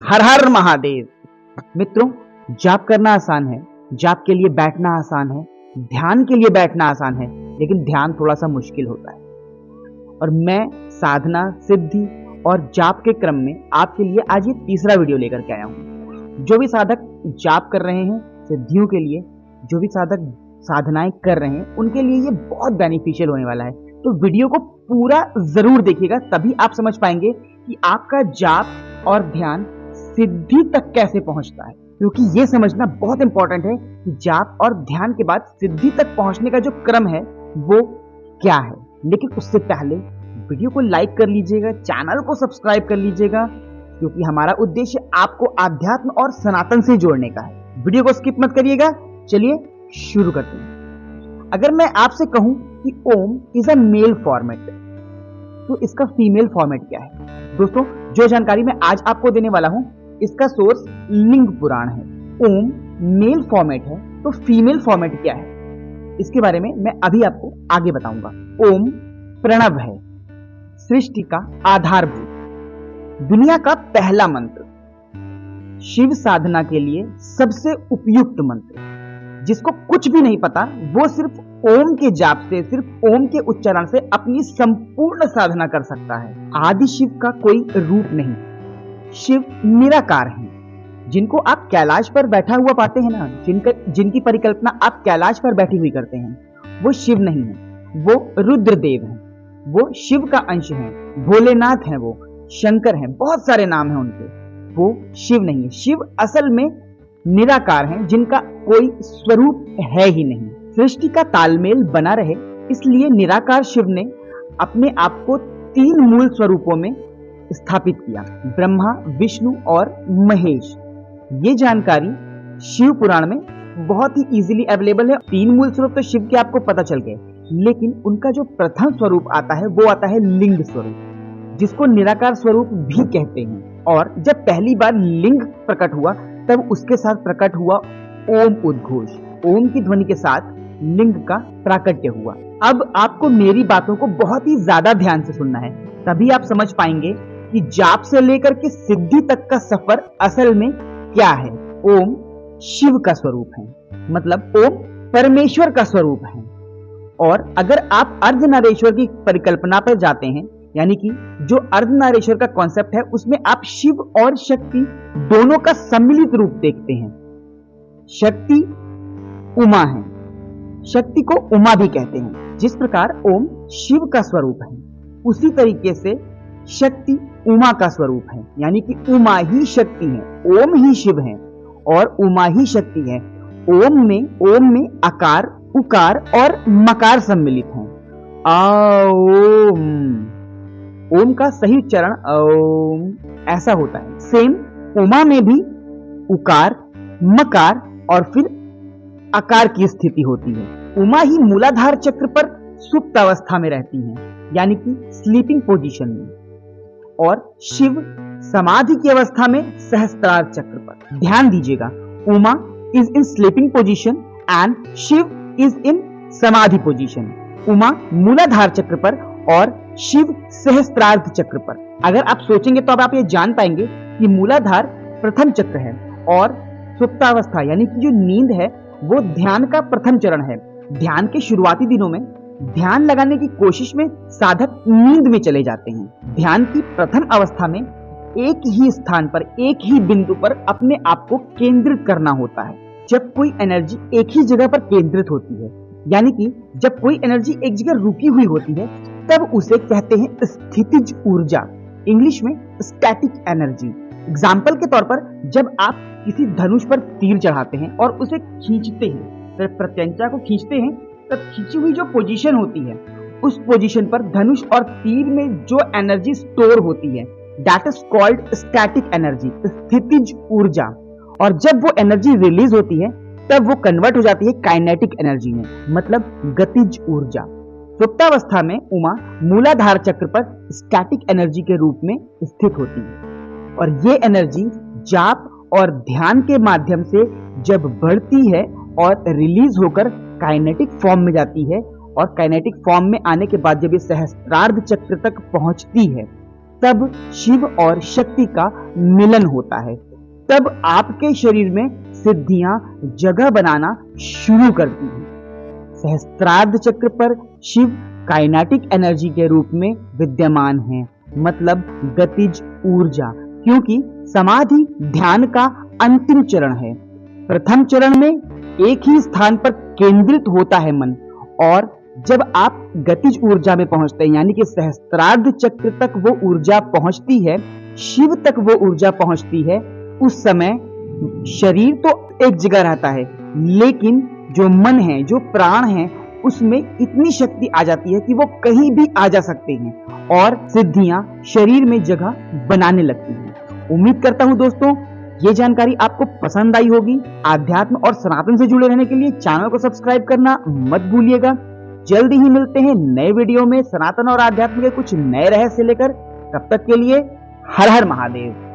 हर हर महादेव। मित्रों, जाप करना आसान है, जाप के लिए बैठना आसान है, ध्यान के लिए बैठना आसान है, लेकिन ध्यान थोड़ा सा मुश्किल होता है। और मैं साधना, सिद्धि और जाप के क्रम में आपके लिए आज ये तीसरा वीडियो लेकर के आया हूं। जो भी साधक जाप कर रहे हैं सिद्धियों के लिए, जो भी साधक साधनाएं कर रहे हैं, उनके लिए ये बहुत बेनिफिशियल होने वाला है। तो वीडियो को पूरा जरूर देखिएगा, तभी आप समझ पाएंगे कि आपका जाप और ध्यान सिद्धि तक कैसे पहुंचता है। क्योंकि ये समझना बहुत इंपॉर्टेंट है कि जाप और ध्यान के बाद सिद्धि तक पहुंचने का जो क्रम है वो क्या है। लेकिन उससे पहले वीडियो को लाइक कर लीजिएगा, चैनल को सब्सक्राइब कर लीजिएगा, क्योंकि हमारा उद्देश्य आपको आध्यात्म और सनातन से जोड़ने का है। वीडियो को स्किप मत करिएगा। चलिए शुरू करते हैं। अगर मैं आपसे कहूं कि ओम इज अ मेल फॉर्मेट, तो इसका फीमेल फॉर्मेट क्या है? दोस्तों, जो जानकारी मैं आज आपको देने वाला हूं, इसका सोर्स लिंग पुराण है। ओम मेल फॉर्मेट है, तो फीमेल फॉर्मेट क्या है, इसके बारे में मैं अभी आपको आगे बताऊंगा। ओम प्रणव है, सृष्टि का आधारभूत, दुनिया का पहला मंत्र, शिव साधना के लिए सबसे उपयुक्त मंत्र। जिसको कुछ भी नहीं पता, वो सिर्फ ओम के जाप से, सिर्फ ओम के उच्चारण से अपनी संपूर्ण साधना कर सकता है। आदि शिव का कोई रूप नहीं, शिव निराकार हैं। जिनको आप कैलाश पर बैठा हुआ पाते हैं ना, जिनकी परिकल्पना आप कैलाश पर बैठी हुई करते हैं, वो शिव नहीं है, वो रुद्रदेव हैं, वो शिव का अंश हैं, भोलेनाथ हैं, वो शंकर हैं, बहुत सारे नाम हैं उनके। वो शिव नहीं है। शिव असल में निराकार हैं, जिनका कोई स्वरूप है ही नहीं। सृष्टि का तालमेल बना रहे, इसलिए निराकार शिव ने अपने आप को 3 मूल स्वरूपों में स्थापित किया, ब्रह्मा, विष्णु और महेश। ये जानकारी शिव पुराण में बहुत ही इजीली अवेलेबल है। 3 मूल स्वरूप तो शिव के आपको पता चल गए, लेकिन उनका जो प्रथम स्वरूप आता है वो आता है लिंग स्वरूप, जिसको निराकार स्वरूप भी कहते हैं। और जब पहली बार लिंग प्रकट हुआ, तब उसके साथ प्रकट हुआ ओम उद्घोष। ओम की ध्वनि के साथ लिंग का प्राकट्य हुआ। अब आपको मेरी बातों को बहुत ही ज्यादा ध्यान से सुनना है, तभी आप समझ पाएंगे कि जाप से लेकर के सिद्धि तक का सफर असल में क्या है। ओम शिव का स्वरूप है, मतलब ओम परमेश्वर का स्वरूप है। और अगर आप अर्धनारीश्वर की परिकल्पना पर जाते हैं, यानी कि जो अर्धनारीश्वर का कॉन्सेप्ट है, उसमें आप शिव और शक्ति दोनों का सम्मिलित रूप देखते हैं। शक्ति उमा है, शक्ति को उमा भी कहते हैं। जिस प्रकार ओम शिव का स्वरूप है, उसी तरीके से शक्ति उमा का स्वरूप है, यानी कि उमा ही शक्ति है, ओम ही शिव है और उमा ही शक्ति है। ओम में आकार, उकार और मकार सम्मिलित हैं। ओम का सही उच्चारण ओम ऐसा होता है। सेम उमा में भी उकार, मकार और फिर आकार की स्थिति होती है। उमा ही मूलाधार चक्र पर सुप्त अवस्था में रहती हैं, यानी कि स्लीपिंग पोजीशन में, और शिव समाधि की अवस्था में सहस्त्रार चक्र पर। ध्यान दीजिएगा, Uma is in sleeping position and Shiv is in samadhi position. Uma मूलाधार चक्र पर और शिव सहस्त्रार्थ चक्र पर। अगर आप सोचेंगे तो अब आप ये जान पाएंगे कि मूलाधार प्रथम चक्र है और सुप्तावस्था यानी कि जो नींद है वो ध्यान का प्रथम चरण है। ध्यान के शुरुआती दिनों में ध्यान लगाने की कोशिश में साधक नींद में चले जाते हैं। ध्यान की प्रथम अवस्था में एक ही स्थान पर, एक ही बिंदु पर अपने आप को केंद्रित करना होता है। जब कोई एनर्जी एक ही जगह पर केंद्रित होती है, यानी कि जब कोई एनर्जी एक जगह रुकी हुई होती है, तब उसे कहते हैं स्थितिज ऊर्जा, इंग्लिश में स्टैटिक एनर्जी। एग्जाम्पल के तौर पर, जब आप किसी धनुष पर तीर चढ़ाते हैं और उसे खींचते हैं, फिर प्रत्यंचा को खींचते हैं, तब खींची हुई जो पोजीशन होती है, उस पोजीशन पर धनुष और तीर में जो एनर्जी स्टोर होती है, that is called static energy, स्थितिज ऊर्जा। और जब वो एनर्जी रिलीज होती है, तब वो कन्वर्ट हो जाती है काइनेटिक एनर्जी में, मतलब गतिज ऊर्जा। सुप्तावस्था में उमा मूलाधार चक्र पर स्टैटिक एनर्जी के रूप में स्थित होती है, और ये एनर्जी जाप और ध्यान के माध्यम से जब बढ़ती है और रिलीज होकर काइनेटिक फॉर्म में जाती है, और काइनेटिक फॉर्म में आने के बाद जब ये सहस्त्रार्ध चक्र तक पहुंचती है, तब शिव और शक्ति का मिलन होता है। तब आपके शरीर में सिद्धियां जगह बनाना शुरू करती हैं। सहस्त्रार्ध चक्र पर शिव काइनेटिक एनर्जी के रूप में विद्यमान है, मतलब गतिज ऊर्जा, क्योंकि समाधि ध्यान का अंतिम चरण है। प्रथम चरण में एक ही स्थान पर केंद्रित होता है मन, और जब आप गतिज ऊर्जा में पहुंचते हैं, यानी कि सहस्त्रार्ध चक्र तक वो ऊर्जा पहुंचती है, शिव तक वो ऊर्जा पहुंचती है, उस समय शरीर तो एक जगह रहता है, लेकिन जो मन है, जो प्राण है, उसमें इतनी शक्ति आ जाती है कि वो कहीं भी आ जा सकते हैं और सिद्धियां शरीर में जगह बनाने लगती हैं। उम्मीद करता हूं दोस्तों ये जानकारी आपको पसंद आई होगी। आध्यात्म और सनातन से जुड़े रहने के लिए चैनल को सब्सक्राइब करना मत भूलिएगा। जल्दी ही मिलते हैं नए वीडियो में सनातन और आध्यात्म के कुछ नए रहस्य लेकर। तब तक के लिए हर हर महादेव।